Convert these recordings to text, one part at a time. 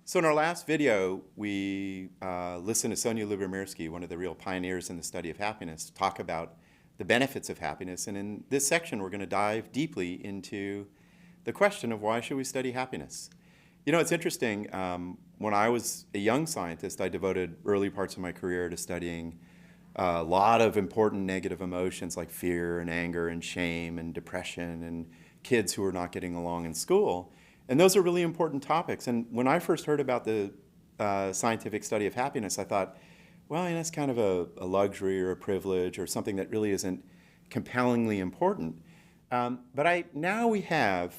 So in our last video, we listened to Sonja Lyubomirsky, one of the real pioneers in the study of happiness, talk about the benefits of happiness. And in this section, we're going to dive deeply into the question of why should we study happiness? You know, it's interesting. When I was a young scientist, I devoted early parts of my career to studying a lot of important negative emotions like fear and anger and shame and depression and kids who were not getting along in school. And those are really important topics. And when I first heard about the scientific study of happiness, I thought, well, that's kind of a luxury or a privilege or something that really isn't compellingly important. But now we have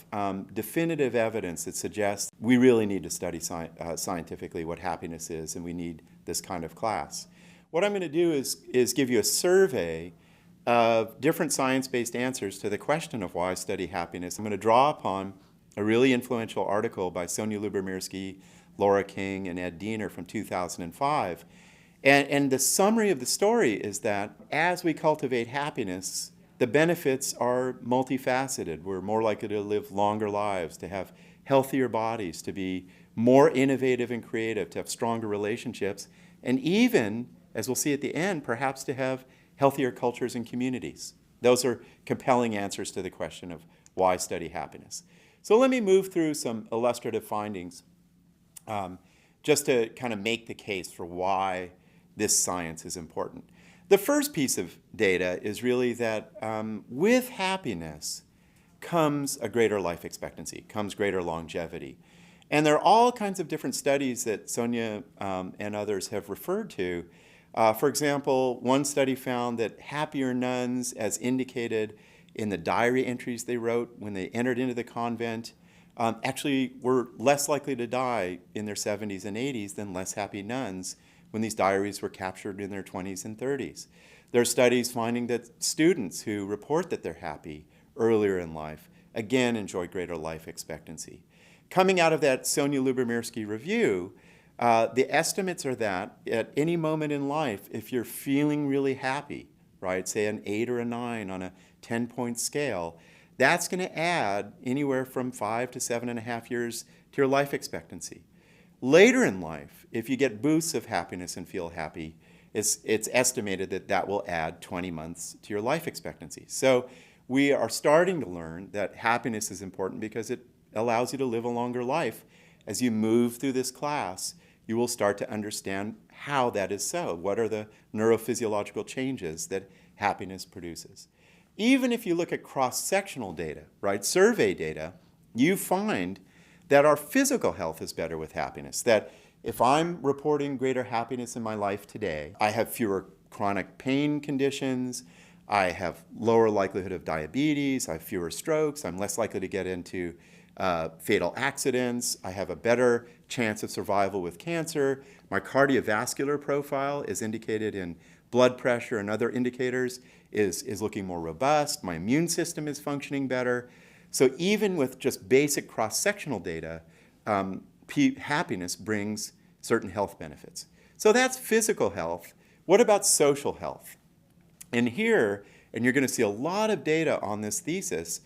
definitive evidence that suggests we really need to study scientifically what happiness is, and we need this kind of class. What I'm going to do is give you a survey of different science-based answers to the question of why study happiness. I'm going to draw upon a really influential article by Sonja Lyubomirsky, Laura King, and Ed Diener from 2005. And the summary of the story is that as we cultivate happiness, the benefits are multifaceted. We're more likely to live longer lives, to have healthier bodies, to be more innovative and creative, to have stronger relationships, and even, as we'll see at the end, perhaps to have healthier cultures and communities. Those are compelling answers to the question of why study happiness. So let me move through some illustrative findings just to kind of make the case for why this science is important. The first piece of data is really that with happiness comes a greater life expectancy, comes greater longevity. And there are all kinds of different studies that Sonja and others have referred to. For example, one study found that happier nuns, as indicated in the diary entries they wrote when they entered into the convent, actually were less likely to die in their 70s and 80s than less happy nuns when these diaries were captured in their 20s and 30s. There are studies finding that students who report that they're happy earlier in life, again, enjoy greater life expectancy. Coming out of that Sonja Lyubomirsky review, the estimates are that at any moment in life, if you're feeling really happy, right, say an 8 or a 9 on a 10-point scale, that's going to add anywhere from 5 to 7.5 years to your life expectancy. Later in life, if you get boosts of happiness and feel happy, it's estimated that that will add 20 months to your life expectancy. So we are starting to learn that happiness is important because it allows you to live a longer life. As you move through this class, you will start to understand how that is so. What are the neurophysiological changes that happiness produces? Even if you look at cross-sectional data, right, survey data, you find that our physical health is better with happiness. That if I'm reporting greater happiness in my life today, I have fewer chronic pain conditions, I have lower likelihood of diabetes, I have fewer strokes, I'm less likely to get into fatal accidents, I have a better chance of survival with cancer, my cardiovascular profile is indicated in blood pressure and other indicators is looking more robust, my immune system is functioning better. So even with just basic cross-sectional data, happiness brings certain health benefits. So that's physical health. What about social health? And here, and you're going to see a lot of data on this thesis,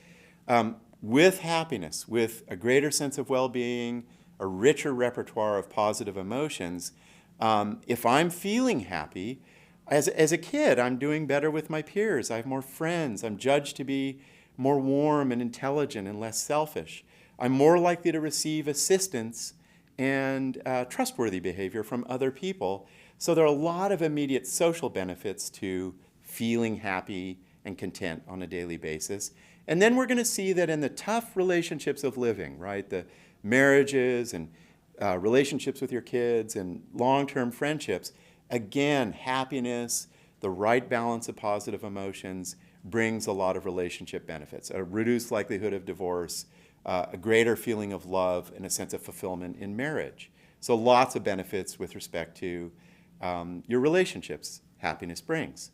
with happiness, with a greater sense of well-being, a richer repertoire of positive emotions, if I'm feeling happy, as a kid, I'm doing better with my peers. I have more friends. I'm judged to be more warm and intelligent and less selfish. I'm more likely to receive assistance and trustworthy behavior from other people. So there are a lot of immediate social benefits to feeling happy and content on a daily basis. And then we're going to see that in the tough relationships of living, right, the marriages and relationships with your kids and long-term friendships, again, happiness, the right balance of positive emotions brings a lot of relationship benefits, a reduced likelihood of divorce, a greater feeling of love, and a sense of fulfillment in marriage. So lots of benefits with respect to your relationships happiness brings.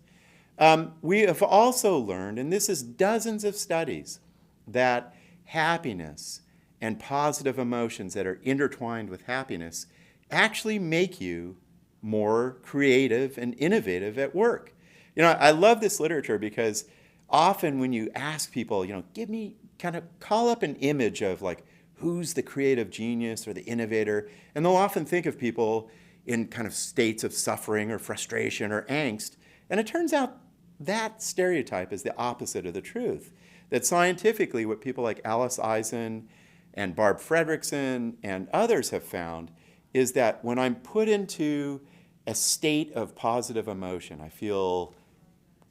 We have also learned, and this is dozens of studies, that happiness and positive emotions that are intertwined with happiness actually make you more creative and innovative at work. You know, I love this literature because often when you ask people, kind of call up an image of like who's the creative genius or the innovator, and they'll often think of people in kind of states of suffering or frustration or angst. And it turns out that stereotype is the opposite of the truth. That scientifically, what people like Alice Eisen and Barb Fredrickson and others have found is that when I'm put into a state of positive emotion, I feel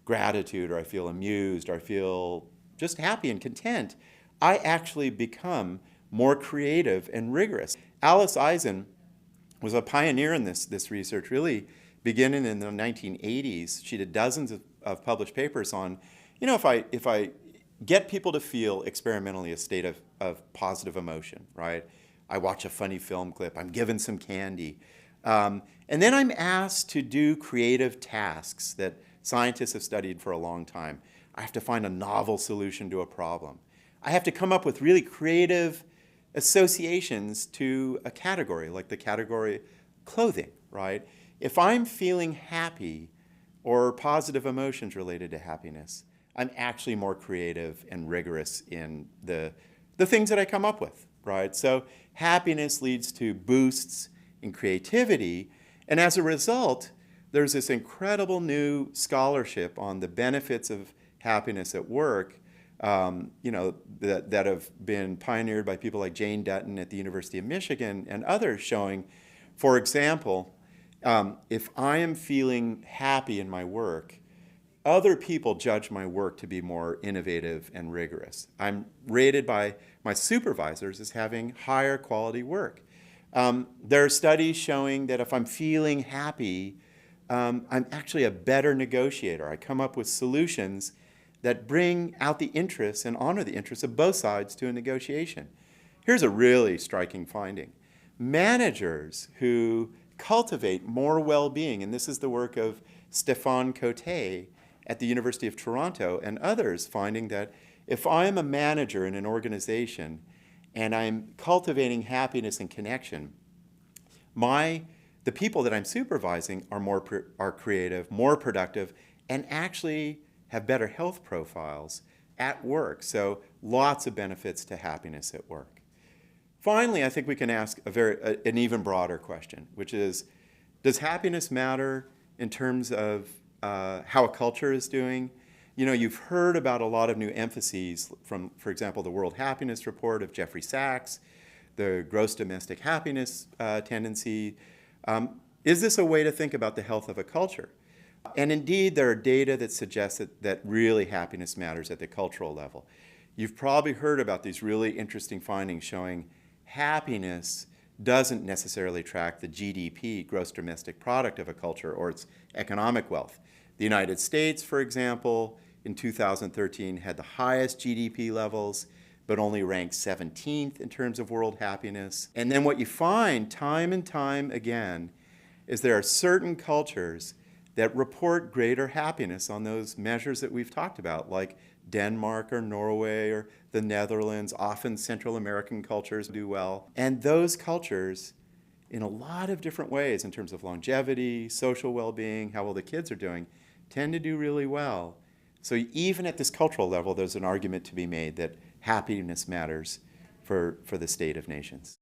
gratitude, or I feel amused, or I feel just happy and content, I actually become more creative and rigorous. Alice Eisen was a pioneer in this research, really beginning in the 1980s. She did dozens of published papers on, if I get people to feel experimentally a state of positive emotion, right? I watch a funny film clip, I'm given some candy, and then I'm asked to do creative tasks that scientists have studied for a long time. I have to find a novel solution to a problem. I have to come up with really creative associations to a category, like the category clothing, right? If I'm feeling happy or positive emotions related to happiness, I'm actually more creative and rigorous in the things that I come up with, right? So happiness leads to boosts in creativity, and as a result, there's this incredible new scholarship on the benefits of happiness at work, that have been pioneered by people like Jane Dutton at the University of Michigan and others, showing, for example, if I am feeling happy in my work, other people judge my work to be more innovative and rigorous. I'm rated by my supervisors as having higher quality work. There are studies showing that if I'm feeling happy, I'm actually a better negotiator. I come up with solutions that bring out the interests and honor the interests of both sides to a negotiation. Here's a really striking finding. Managers who cultivate more well-being, and this is the work of Stéphane Coté at the University of Toronto and others, finding that if I'm a manager in an organization and I'm cultivating happiness and connection, the people that I'm supervising are creative, more productive, and actually have better health profiles at work. So lots of benefits to happiness at work. Finally, I think we can ask an even broader question, which is, does happiness matter in terms of how a culture is doing? You've heard about a lot of new emphases from, for example, the World Happiness Report of Jeffrey Sachs, the gross domestic happiness tendency. Is this a way to think about the health of a culture? And indeed, there are data that suggest that really happiness matters at the cultural level. You've probably heard about these really interesting findings showing happiness doesn't necessarily track the GDP, gross domestic product, of a culture or its economic wealth. The United States, for example, in 2013 had the highest GDP levels, but only ranked 17th in terms of world happiness. And then what you find time and time again is there are certain cultures that report greater happiness on those measures that we've talked about, like Denmark or Norway or the Netherlands. Often Central American cultures do well. And those cultures, in a lot of different ways in terms of longevity, social well-being, how well the kids are doing, tend to do really well. So even at this cultural level, there's an argument to be made that happiness matters for the state of nations.